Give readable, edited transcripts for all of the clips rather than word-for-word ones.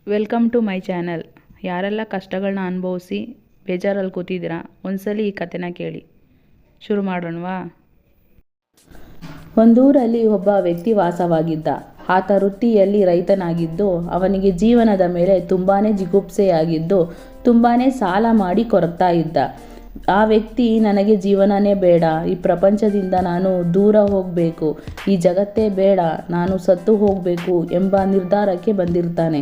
Welcome to my channel. ಯಾರೆಲ್ಲ ಕಷ್ಟಗಳನ್ನ ಅನುಭವಿಸಿ ಬೇಜಾರಲ್ಲಿ ಕೂತಿದ್ದೀರಾ, ಒಂದ್ಸಲಿ ಈ ಕಥೆನ ಕೇಳಿ. ಶುರು ಮಾಡೋಣವಾ? ಒಂದೂರಲ್ಲಿ ಒಬ್ಬ ವ್ಯಕ್ತಿ ವಾಸವಾಗಿದ್ದ. ಆತ ವೃತ್ತಿಯಲ್ಲಿ ರೈತನಾಗಿದ್ದು, ಅವನಿಗೆ ಜೀವನದ ಮೇಲೆ ತುಂಬಾ ಜಿಗುಪ್ಸೆಯಾಗಿದ್ದು, ತುಂಬಾ ಸಾಲ ಮಾಡಿ ಕೊರಗ್ತಾ ಇದ್ದ. ಆ ವ್ಯಕ್ತಿ, ನನಗೆ ಜೀವನನೇ ಬೇಡ, ಈ ಪ್ರಪಂಚದಿಂದ ನಾನು ದೂರ ಹೋಗಬೇಕು, ಈ ಜಗತ್ತೇ ಬೇಡ, ನಾನು ಸತ್ತು ಹೋಗಬೇಕು ಎಂಬ ನಿರ್ಧಾರಕ್ಕೆ ಬಂದಿರ್ತಾನೆ.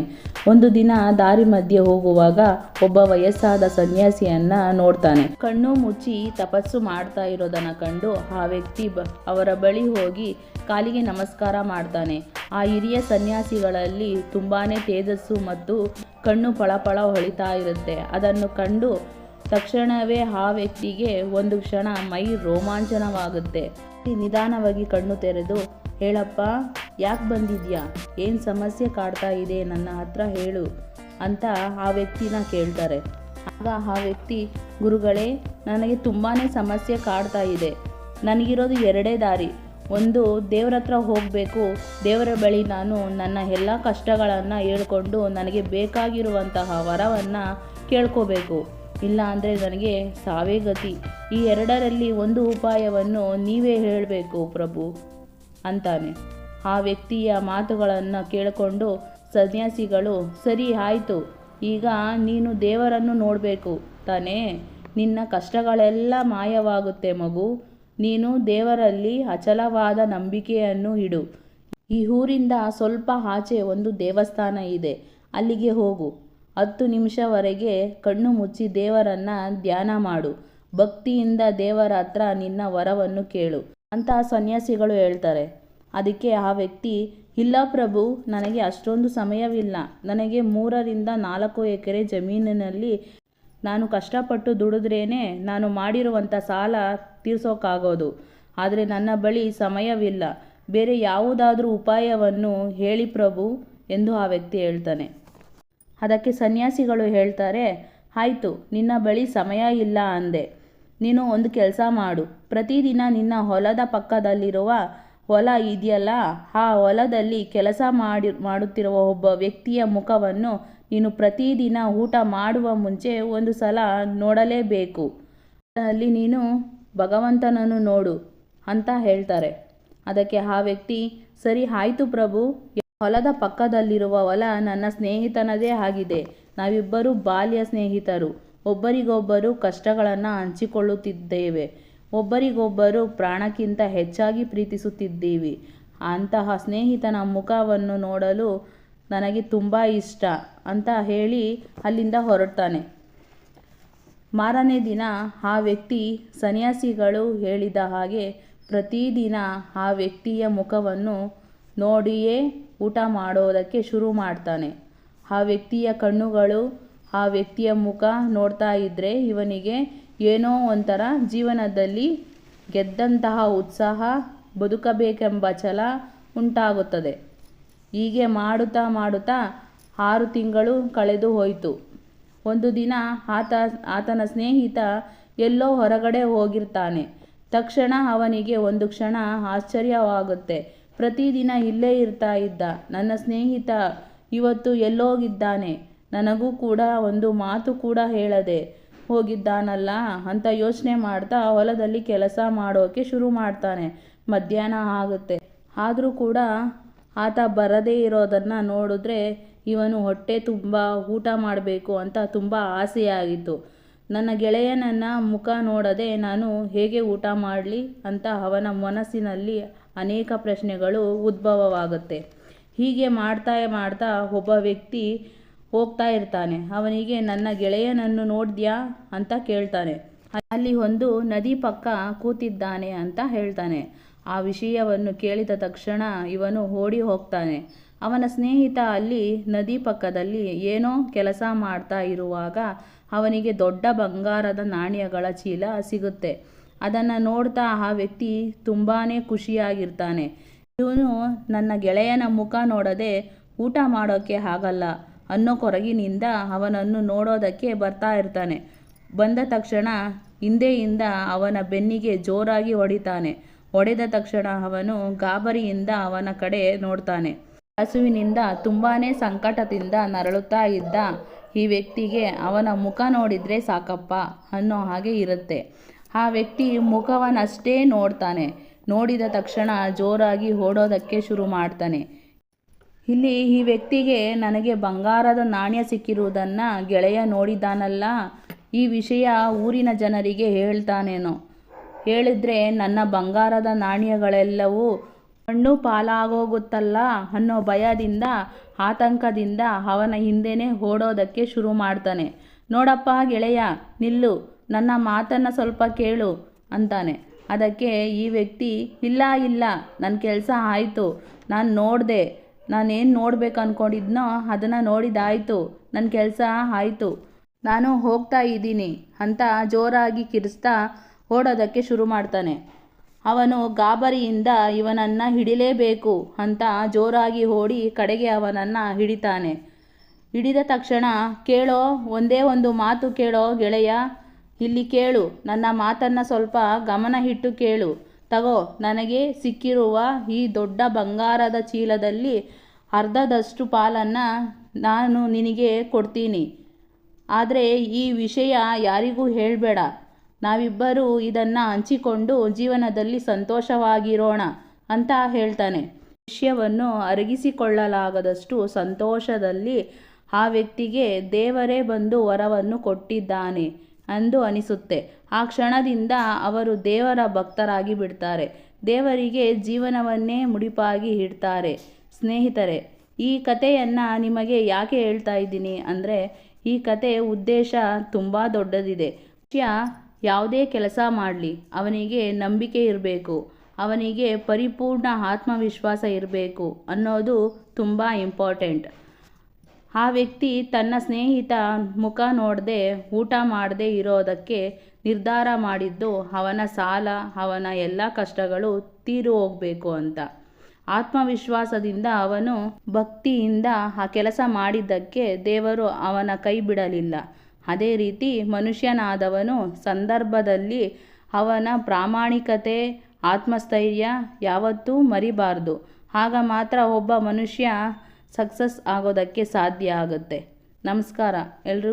ಒಂದು ದಿನ ದಾರಿ ಮಧ್ಯೆ ಹೋಗುವಾಗ ಒಬ್ಬ ವಯಸ್ಸಾದ ಸನ್ಯಾಸಿಯನ್ನ ನೋಡ್ತಾನೆ. ಕಣ್ಣು ಮುಚ್ಚಿ ತಪಸ್ಸು ಮಾಡ್ತಾ ಇರೋದನ್ನ ಕಂಡು ಆ ವ್ಯಕ್ತಿ ಅವರ ಬಳಿ ಹೋಗಿ ಕಾಲಿಗೆ ನಮಸ್ಕಾರ ಮಾಡ್ತಾನೆ. ಆ ಹಿರಿಯ ಸನ್ಯಾಸಿಗಳಲ್ಲಿ ತುಂಬಾನೇ ತೇಜಸ್ಸು ಮತ್ತು ಕಣ್ಣು ಪಳಪಳ ಹೊಳಿತಾ ಇರುತ್ತೆ. ಅದನ್ನು ಕಂಡು ತಕ್ಷಣವೇ ಆ ವ್ಯಕ್ತಿಗೆ ಒಂದು ಕ್ಷಣ ಮೈ ರೋಮಾಂಚನವಾಗುತ್ತೆ. ನಿಧಾನವಾಗಿ ಕಣ್ಣು ತೆರೆದು, ಹೇಳಪ್ಪ, ಯಾಕೆ ಬಂದಿದ್ಯಾ? ಏನು ಸಮಸ್ಯೆ ಕಾಡ್ತಾ ಇದೆ, ನನ್ನ ಹತ್ರ ಹೇಳು ಅಂತ ಆ ವ್ಯಕ್ತಿನ ಕೇಳ್ತಾರೆ. ಆಗ ಆ ವ್ಯಕ್ತಿ, ಗುರುಗಳೇ, ನನಗೆ ತುಂಬಾ ಸಮಸ್ಯೆ ಕಾಡ್ತಾ ಇದೆ. ನನಗಿರೋದು ಎರಡೇ ದಾರಿ. ಒಂದು, ದೇವ್ರ ಹತ್ರ ಹೋಗಬೇಕು, ದೇವರ ಬಳಿ ನಾನು ನನ್ನ ಎಲ್ಲ ಕಷ್ಟಗಳನ್ನು ಹೇಳ್ಕೊಂಡು ನನಗೆ ಬೇಕಾಗಿರುವಂತಹ ವರವನ್ನು ಕೇಳ್ಕೋಬೇಕು. ಇಲ್ಲ ಅಂದರೆ ನನಗೆ ಸಾವೇ ಗತಿ. ಈ ಎರಡರಲ್ಲಿ ಒಂದು ಉಪಾಯವನ್ನು ನೀವೇ ಹೇಳಬೇಕು ಪ್ರಭು ಅಂತಾನೆ. ಆ ವ್ಯಕ್ತಿಯ ಮಾತುಗಳನ್ನು ಕೇಳಿಕೊಂಡು ಸನ್ಯಾಸಿಗಳು, ಸರಿ ಆಯಿತು, ಈಗ ನೀನು ದೇವರನ್ನು ನೋಡಬೇಕು ತಾನೇ, ನಿನ್ನ ಕಷ್ಟಗಳೆಲ್ಲ ಮಾಯವಾಗುತ್ತೆ ಮಗು. ನೀನು ದೇವರಲ್ಲಿ ಅಚಲವಾದ ನಂಬಿಕೆಯನ್ನು ಇಡು. ಈ ಊರಿಂದ ಸ್ವಲ್ಪ ಆಚೆ ಒಂದು ದೇವಸ್ಥಾನ ಇದೆ, ಅಲ್ಲಿಗೆ ಹೋಗು. 10 ನಿಮಿಷವರೆಗೆ ಕಣ್ಣು ಮುಚ್ಚಿ ದೇವರನ್ನ ಧ್ಯಾನ ಮಾಡು. ಭಕ್ತಿಯಿಂದ ದೇವರ ಹತ್ರ ನಿನ್ನ ವರವನ್ನು ಕೇಳು ಅಂತ ಸನ್ಯಾಸಿಗಳು ಹೇಳ್ತಾರೆ. ಅದಕ್ಕೆ ಆ ವ್ಯಕ್ತಿ, ಇಲ್ಲ ಪ್ರಭು, ನನಗೆ ಅಷ್ಟೊಂದು ಸಮಯವಿಲ್ಲ. ನನಗೆ 3-4 ಎಕರೆ ಜಮೀನಿನಲ್ಲಿ ನಾನು ಕಷ್ಟಪಟ್ಟು ದುಡಿದ್ರೇನೆ ನಾನು ಮಾಡಿರುವಂಥ ಸಾಲ ತೀರ್ಸೋಕ್ಕಾಗೋದು. ಆದರೆ ನನ್ನ ಬಳಿ ಸಮಯವಿಲ್ಲ. ಬೇರೆ ಯಾವುದಾದ್ರೂ ಉಪಾಯವನ್ನು ಹೇಳಿ ಪ್ರಭು ಎಂದು ಆ ವ್ಯಕ್ತಿ ಹೇಳ್ತಾನೆ. ಅದಕ್ಕೆ ಸನ್ಯಾಸಿಗಳು ಹೇಳ್ತಾರೆ, ಆಯಿತು, ನಿನ್ನ ಬಳಿ ಸಮಯ ಇಲ್ಲ ಅಂದೆ. ನೀನು ಒಂದು ಕೆಲಸ ಮಾಡು. ಪ್ರತಿದಿನ ನಿನ್ನ ಹೊಲದ ಪಕ್ಕದಲ್ಲಿರುವ ಹೊಲ ಇದೆಯಲ್ಲ, ಆ ಹೊಲದಲ್ಲಿ ಕೆಲಸ ಮಾಡುತ್ತಿರುವ ಒಬ್ಬ ವ್ಯಕ್ತಿಯ ಮುಖವನ್ನು ನೀನು ಪ್ರತಿದಿನ ಊಟ ಮಾಡುವ ಮುಂಚೆ ಒಂದು ಸಲ ನೋಡಲೇಬೇಕು. ಅಲ್ಲಿ ನೀನು ಭಗವಂತನನ್ನು ನೋಡು ಅಂತ ಹೇಳ್ತಾರೆ. ಅದಕ್ಕೆ ಆ ವ್ಯಕ್ತಿ, ಸರಿ ಆಯಿತು ಪ್ರಭು. ಹೊಲದ ಪಕ್ಕದಲ್ಲಿರುವ ಹೊಲ ನನ್ನ ಸ್ನೇಹಿತನದೇ ಆಗಿದೆ. ನಾವಿಬ್ಬರು ಬಾಲ್ಯ ಸ್ನೇಹಿತರು. ಒಬ್ಬರಿಗೊಬ್ಬರು ಕಷ್ಟಗಳನ್ನು ಹಂಚಿಕೊಳ್ಳುತ್ತಿದ್ದೇವೆ. ಒಬ್ಬರಿಗೊಬ್ಬರು ಪ್ರಾಣಕ್ಕಿಂತ ಹೆಚ್ಚಾಗಿ ಪ್ರೀತಿಸುತ್ತಿದ್ದೀವಿ. ಅಂತಹ ಸ್ನೇಹಿತನ ಮುಖವನ್ನು ನೋಡಲು ನನಗೆ ತುಂಬ ಇಷ್ಟ ಅಂತ ಹೇಳಿ ಅಲ್ಲಿಂದ ಹೊರಡ್ತಾನೆ. ಮಾರನೇ ದಿನ ಆ ವ್ಯಕ್ತಿ ಸನ್ಯಾಸಿಗಳು ಹೇಳಿದ ಹಾಗೆ ಪ್ರತಿದಿನ ಆ ವ್ಯಕ್ತಿಯ ಮುಖವನ್ನು ನೋಡಿಯೇ ಊಟ ಮಾಡೋದಕ್ಕೆ ಶುರು ಮಾಡ್ತಾನೆ. ಆ ವ್ಯಕ್ತಿಯ ಕಣ್ಣುಗಳು ಆ ವ್ಯಕ್ತಿಯ ಮುಖ ನೋಡ್ತಾ ಇದ್ದರೆ ಇವನಿಗೆ ಏನೋ ಒಂಥರ ಜೀವನದಲ್ಲಿ ಗೆದ್ದಂತಹ ಉತ್ಸಾಹ, ಬದುಕಬೇಕೆಂಬ ಛಲ ಉಂಟಾಗುತ್ತದೆ. ಹೀಗೆ ಮಾಡುತ್ತಾ ಮಾಡುತ್ತಾ 6 ತಿಂಗಳು ಕಳೆದು ಹೋಯಿತು. ಒಂದು ದಿನ ಆತನ ಸ್ನೇಹಿತ ಎಲ್ಲೋ ಹೊರಗಡೆ ಹೋಗಿರ್ತಾನೆ. ತಕ್ಷಣ ಅವನಿಗೆ ಒಂದು ಕ್ಷಣ ಆಶ್ಚರ್ಯವಾಗುತ್ತೆ. ಪ್ರತಿದಿನ ಇಲ್ಲೇ ಇರ್ತಾ ಇದ್ದ ನನ್ನ ಸ್ನೇಹಿತ ಇವತ್ತು ಎಲ್ಲೋಗಿದ್ದಾನೆ, ನನಗೂ ಕೂಡ ಒಂದು ಮಾತು ಕೂಡ ಹೇಳದೆ ಹೋಗಿದ್ದಾನಲ್ಲ ಅಂತ ಯೋಚನೆ ಮಾಡ್ತಾ ಹೊಲದಲ್ಲಿ ಕೆಲಸ ಮಾಡೋಕ್ಕೆ ಶುರು ಮಾಡ್ತಾನೆ. ಮಧ್ಯಾಹ್ನ ಆಗುತ್ತೆ. ಆದರೂ ಕೂಡ ಆತ ಬರದೇ ಇರೋದನ್ನು ನೋಡಿದ್ರೆ ಇವನು ಹೊಟ್ಟೆ ತುಂಬ ಊಟ ಮಾಡಬೇಕು ಅಂತ ತುಂಬ ಆಸೆಯಾಗಿತ್ತು. ನನ್ನ ಗೆಳೆಯನನ್ನ ಮುಖ ನೋಡದೆ ನಾನು ಹೇಗೆ ಊಟ ಮಾಡಲಿ ಅಂತ ಅವನ ಮನಸ್ಸಿನಲ್ಲಿ ಅನೇಕ ಪ್ರಶ್ನೆಗಳು ಉದ್ಭವವಾಗುತ್ತೆ. ಹೀಗೆ ಮಾಡ್ತಾ ಮಾಡ್ತಾ ಒಬ್ಬ ವ್ಯಕ್ತಿ ಹೋಗ್ತಾ ಇರ್ತಾನೆ. ಅವನಿಗೆ, ನನ್ನ ಗೆಳೆಯನನ್ನು ನೋಡಿದ್ಯಾ ಅಂತ ಕೇಳ್ತಾನೆ. ಅಲ್ಲಿ ಒಂದು ನದಿ ಪಕ್ಕ ಕೂತಿದ್ದಾನೆ ಅಂತ ಹೇಳ್ತಾನೆ. ಆ ವಿಷಯವನ್ನು ಕೇಳಿದ ತಕ್ಷಣ ಇವನು ಓಡಿ ಹೋಗ್ತಾನೆ. ಅವನ ಸ್ನೇಹಿತ ಅಲ್ಲಿ ನದಿ ಪಕ್ಕದಲ್ಲಿ ಏನೋ ಕೆಲಸ ಮಾಡ್ತಾ ಇರುವಾಗ ಅವನಿಗೆ ದೊಡ್ಡ ಬಂಗಾರದ ನಾಣ್ಯಗಳ ಚೀಲ ಸಿಗುತ್ತೆ. ಅದನ್ನು ನೋಡ್ತಾ ಆ ವ್ಯಕ್ತಿ ತುಂಬಾ ಖುಷಿಯಾಗಿರ್ತಾನೆ. ಇವನು ನನ್ನ ಗೆಳೆಯನ ಮುಖ ನೋಡದೆ ಊಟ ಮಾಡೋಕ್ಕೆ ಆಗಲ್ಲ ಅನ್ನೋ ಕೊರಗಿನಿಂದ ಅವನನ್ನು ನೋಡೋದಕ್ಕೆ ಬರ್ತಾ ಇರ್ತಾನೆ. ಬಂದ ತಕ್ಷಣ ಹಿಂದೆಯಿಂದ ಅವನ ಬೆನ್ನಿಗೆ ಜೋರಾಗಿ ಹೊಡಿತಾನೆ. ಹೊಡೆದ ತಕ್ಷಣ ಅವನು ಗಾಬರಿಯಿಂದ ಅವನ ಕಡೆ ನೋಡ್ತಾನೆ. ಹಸುವಿನಿಂದ ತುಂಬಾ ಸಂಕಟದಿಂದ ನರಳುತ್ತಾ ಇದ್ದ ಈ ವ್ಯಕ್ತಿಗೆ ಅವನ ಮುಖ ನೋಡಿದರೆ ಸಾಕಪ್ಪ ಅನ್ನೋ ಹಾಗೆ ಇರುತ್ತೆ. ಆ ವ್ಯಕ್ತಿ ಮುಖವನ್ನಷ್ಟೇ ನೋಡ್ತಾನೆ. ನೋಡಿದ ತಕ್ಷಣ ಜೋರಾಗಿ ಓಡೋದಕ್ಕೆ ಶುರು ಮಾಡ್ತಾನೆ. ಇಲ್ಲಿ ಈ ವ್ಯಕ್ತಿಗೆ ನನಗೆ ಬಂಗಾರದ ನಾಣ್ಯ ಸಿಕ್ಕಿರುವುದನ್ನು ಗೆಳೆಯ ನೋಡಿದ್ದಾನಲ್ಲ, ಈ ವಿಷಯ ಊರಿನ ಜನರಿಗೆ ಹೇಳ್ತಾನೇನೋ, ಹೇಳಿದ್ರೆ ನನ್ನ ಬಂಗಾರದ ನಾಣ್ಯಗಳೆಲ್ಲವೂ ಮಣ್ಣು ಪಾಲಾಗೋಗುತ್ತಲ್ಲ ಅನ್ನೋ ಭಯದಿಂದ ಆತಂಕದಿಂದ ಅವನ ಹಿಂದೆನೇ ಓಡೋದಕ್ಕೆ ಶುರು ಮಾಡ್ತಾನೆ. ನೋಡಪ್ಪ ಗೆಳೆಯ, ನಿಲ್ಲು, ನನ್ನ ಮಾತನ್ನು ಸ್ವಲ್ಪ ಕೇಳು ಅಂತಾನೆ. ಅದಕ್ಕೆ ಈ ವ್ಯಕ್ತಿ ಇಲ್ಲ ನನ್ನ ಕೆಲಸ ಆಯಿತು, ನಾನು ನೋಡಿದೆ, ನಾನೇನು ನೋಡ್ಬೇಕು ಅಂದ್ಕೊಂಡಿದ್ನೋ ಅದನ್ನು ನೋಡಿದಾಯಿತು, ನನ್ನ ಕೆಲಸ ಆಯಿತು, ನಾನು ಹೋಗ್ತಾ ಇದ್ದೀನಿ ಅಂತ ಜೋರಾಗಿ ಕಿರಿಸ್ತಾ ಓಡೋದಕ್ಕೆ ಶುರು ಮಾಡ್ತಾನೆ. ಅವನು ಗಾಬರಿಯಿಂದ ಇವನನ್ನು ಹಿಡಿಲೇಬೇಕು ಅಂತ ಜೋರಾಗಿ ಓಡಿ ಕಡೆಗೆ ಅವನನ್ನು ಹಿಡಿತಾನೆ. ಹಿಡಿದ ತಕ್ಷಣ ಕೇಳೋ, ಒಂದೇ ಒಂದು ಮಾತು ಕೇಳೋ ಗೆಳೆಯ, ಇಲ್ಲಿ ಕೇಳು, ನನ್ನ ಮಾತನ್ನು ಸ್ವಲ್ಪ ಗಮನ ಇಟ್ಟು ಕೇಳು. ತಗೋ, ನನಗೆ ಸಿಕ್ಕಿರುವ ಈ ದೊಡ್ಡ ಬಂಗಾರದ ಚೀಲದಲ್ಲಿ ಅರ್ಧದಷ್ಟು ಪಾಲನ್ನು ನಾನು ನಿನಗೆ ಕೊಡ್ತೀನಿ. ಆದರೆ ಈ ವಿಷಯ ಯಾರಿಗೂ ಹೇಳಬೇಡ. ನಾವಿಬ್ಬರೂ ಇದನ್ನು ಹಂಚಿಕೊಂಡು ಜೀವನದಲ್ಲಿ ಸಂತೋಷವಾಗಿರೋಣ ಅಂತ ಹೇಳ್ತಾನೆ. ವಿಷಯವನ್ನು ಅರಗಿಸಿಕೊಳ್ಳಲಾಗದಷ್ಟು ಸಂತೋಷದಲ್ಲಿ ಆ ವ್ಯಕ್ತಿಗೆ ದೇವರೇ ಬಂದು ವರವನ್ನು ಕೊಟ್ಟಿದ್ದಾನೆ ಎಂದು ಅನಿಸುತ್ತೆ. ಆ ಕ್ಷಣದಿಂದ ಅವರು ದೇವರ ಭಕ್ತರಾಗಿ ಬಿಡ್ತಾರೆ. ದೇವರಿಗೆ ಜೀವನವನ್ನೇ ಮುಡಿಪಾಗಿ ಇಡ್ತಾರೆ. ಸ್ನೇಹಿತರೆ, ಈ ಕಥೆಯನ್ನು ನಿಮಗೆ ಯಾಕೆ ಹೇಳ್ತಾ ಇದ್ದೀನಿ ಅಂದರೆ, ಈ ಕತೆ ಉದ್ದೇಶ ತುಂಬ ದೊಡ್ಡದಿದೆ. ಮನುಷ್ಯ ಯಾವುದೇ ಕೆಲಸ ಮಾಡಲಿ, ಅವನಿಗೆ ನಂಬಿಕೆ ಇರಬೇಕು, ಅವನಿಗೆ ಪರಿಪೂರ್ಣ ಆತ್ಮವಿಶ್ವಾಸ ಇರಬೇಕು ಅನ್ನೋದು ತುಂಬ ಇಂಪಾರ್ಟೆಂಟ್. ಆ ವ್ಯಕ್ತಿ ತನ್ನ ಸ್ನೇಹಿತ ಮುಖ ನೋಡದೆ ಊಟ ಮಾಡದೆ ಇರೋದಕ್ಕೆ ನಿರ್ಧಾರ ಮಾಡಿದ್ದು ಅವನ ಸಾಲ, ಅವನ ಎಲ್ಲ ಕಷ್ಟಗಳು ತೀರು ಹೋಗಬೇಕು ಅಂತ. ಆತ್ಮವಿಶ್ವಾಸದಿಂದ ಅವನು ಭಕ್ತಿಯಿಂದ ಆ ಕೆಲಸ ಮಾಡಿದ್ದಕ್ಕೆ ದೇವರು ಅವನ ಕೈ ಬಿಡಲಿಲ್ಲ. ಅದೇ ರೀತಿ ಮನುಷ್ಯನಾದವನು ಸಂದರ್ಭದಲ್ಲಿ ಅವನ ಪ್ರಾಮಾಣಿಕತೆ, ಆತ್ಮಸ್ಥೈರ್ಯ ಯಾವತ್ತೂ ಮರಿಬಾರ್ದು. ಆಗ ಮಾತ್ರ ಒಬ್ಬ ಮನುಷ್ಯ ಸಕ್ಸಸ್ ಆಗೋದಕ್ಕೆ ಸಾಧ್ಯ ಆಗುತ್ತೆ. ನಮಸ್ಕಾರ ಎಲ್ರಿಗೂ.